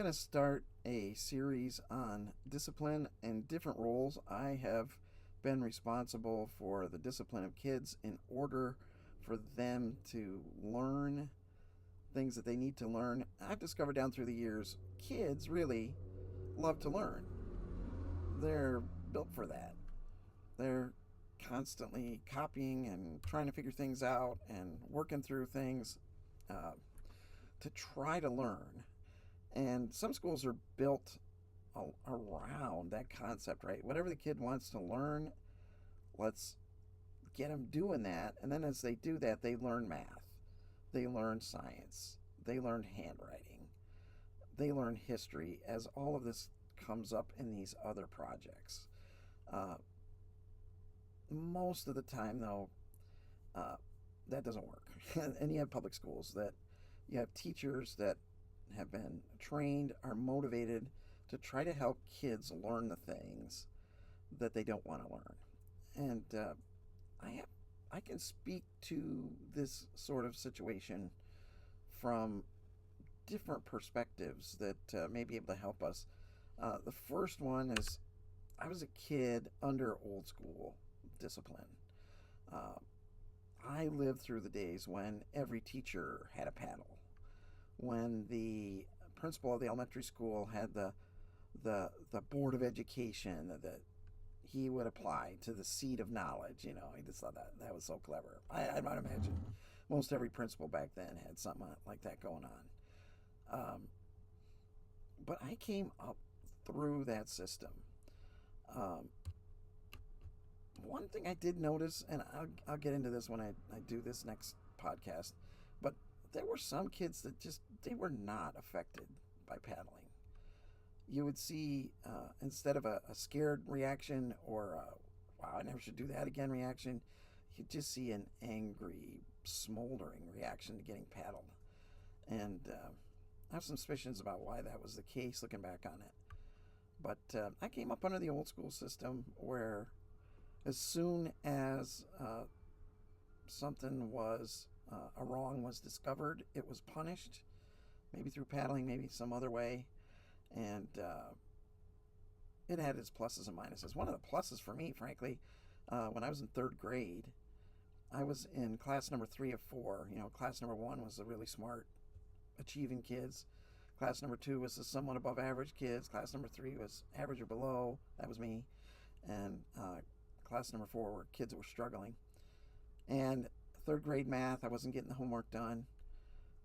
to start a series on discipline and different roles. I have been responsible for the discipline of kids in order for them to learn things that they need to learn. I've discovered down through the years, kids really love to learn. They're built for that. They're constantly copying and trying to figure things out and working through things uh, to try to learn. And some schools are built around that concept, right? Whatever the kid wants to learn, let's get them doing that. And then as they do that, they learn math, they learn science, they learn handwriting, they learn history as all of this comes up in these other projects. Uh, Most of the time, though, uh, that doesn't work. And you have public schools that you have teachers that have been trained, are motivated to try to help kids learn the things that they don't want to learn. And I have, I can speak to this sort of situation from different perspectives that may be able to help us. The first one is I was a kid under old school discipline. Uh, I lived through the days when every teacher had a paddle, when the principal of the elementary school had the board of education that he would apply to the seat of knowledge. You know, he just thought that was so clever. I might imagine most every principal back then had something like that going on. But I came up through that system. Um, One thing I did notice, and I'll get into this when I do this next podcast, but there were some kids that just, they were not affected by paddling. You would see, instead of a scared reaction or wow, I never should do that again reaction, you'd just see an angry, smoldering reaction to getting paddled. And I have some suspicions about why that was the case looking back on it. But I came up under the old school system where as soon as something was a wrong was discovered, it was punished, maybe through paddling, maybe some other way, and it had its pluses and minuses. One of the pluses for me, frankly, when I was in third grade, I was in class number 3 of 4. You know, class number 1 was the really smart, achieving kids. Class number 2 was the somewhat above average kids. Class number 3 was average or below. That was me. And class number 4 were kids that were struggling. And third grade math, I wasn't getting the homework done.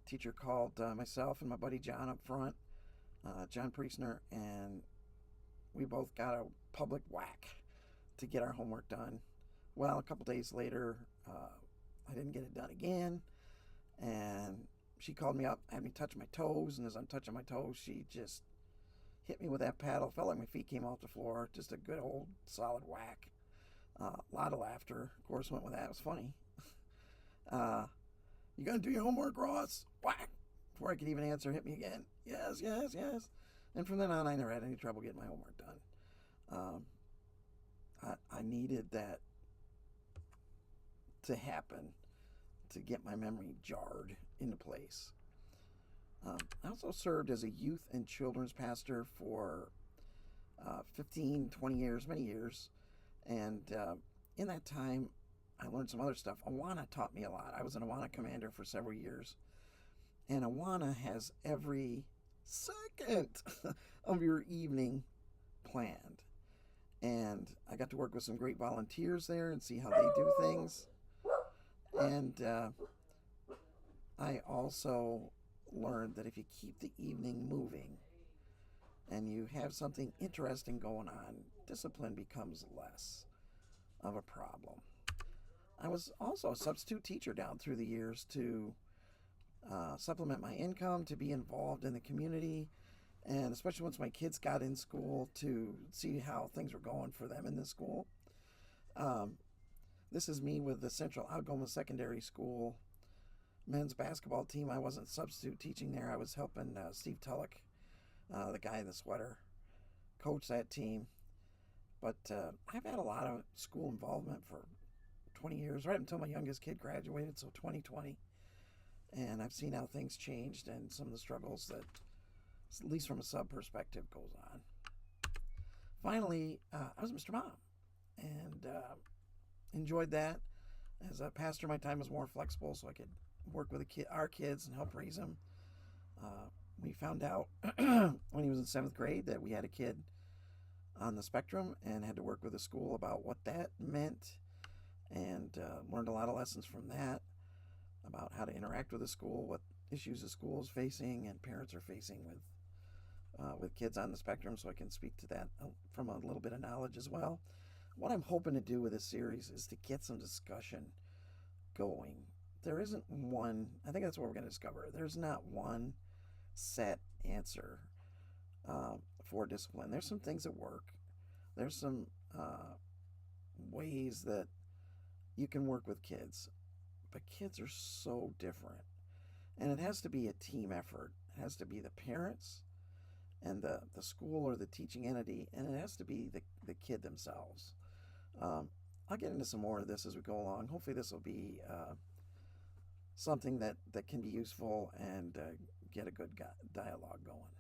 Teacher called myself and my buddy John up front, John Priestner, and we both got a public whack to get our homework done. Well, a couple days later, I didn't get it done again, and she called me up, had me touch my toes, and as I'm touching my toes, she just hit me with that paddle. Felt like my feet came off the floor. Just a good old solid whack. A lot of laughter, of course, went with that. It was funny. You gonna do your homework, Ross? Whack! Before I could even answer, hit me again. Yes, yes, yes. And from then on, I never had any trouble getting my homework done. I needed that to happen to get my memory jarred into place. I also served as a youth and children's pastor for 15, 20 years, many years. And in that time, I learned some other stuff. Awana taught me a lot. I was an Awana commander for several years. And Awana has every second of your evening planned. And I got to work with some great volunteers there and see how they do things. And I also learned that if you keep the evening moving and you have something interesting going on, discipline becomes less of a problem. I was also a substitute teacher down through the years to supplement my income, to be involved in the community, and especially once my kids got in school, to see how things were going for them in the school. Um, this is me with the Central Algoma Secondary School men's basketball team. I wasn't substitute teaching there. I was helping Steve Tullock, the guy in the sweater, coach that team. But I've had a lot of school involvement for 20 years, right up until my youngest kid graduated, so 2020. And I've seen how things changed and some of the struggles that at least from a sub perspective, goes on. Finally, I was Mr. Mom, and enjoyed that. As a pastor, my time was more flexible, so I could work with our kids and help raise them. We found out when he was in seventh grade that we had a kid on the spectrum and had to work with the school about what that meant, and learned a lot of lessons from that about how to interact with the school, what issues the school is facing and parents are facing with kids on the spectrum. So I can speak to that from a little bit of knowledge as well. What I'm hoping to do with this series is to get some discussion going. There isn't one, I think that's what we're going to discover. There's not one set answer for discipline. There's some things that work. There's some ways that you can work with kids, but kids are so different. And it has to be a team effort. It has to be the parents and the school or the teaching entity, and it has to be the kid themselves. I'll get into some more of this as we go along. Hopefully this will be something that can be useful and get a good dialogue going.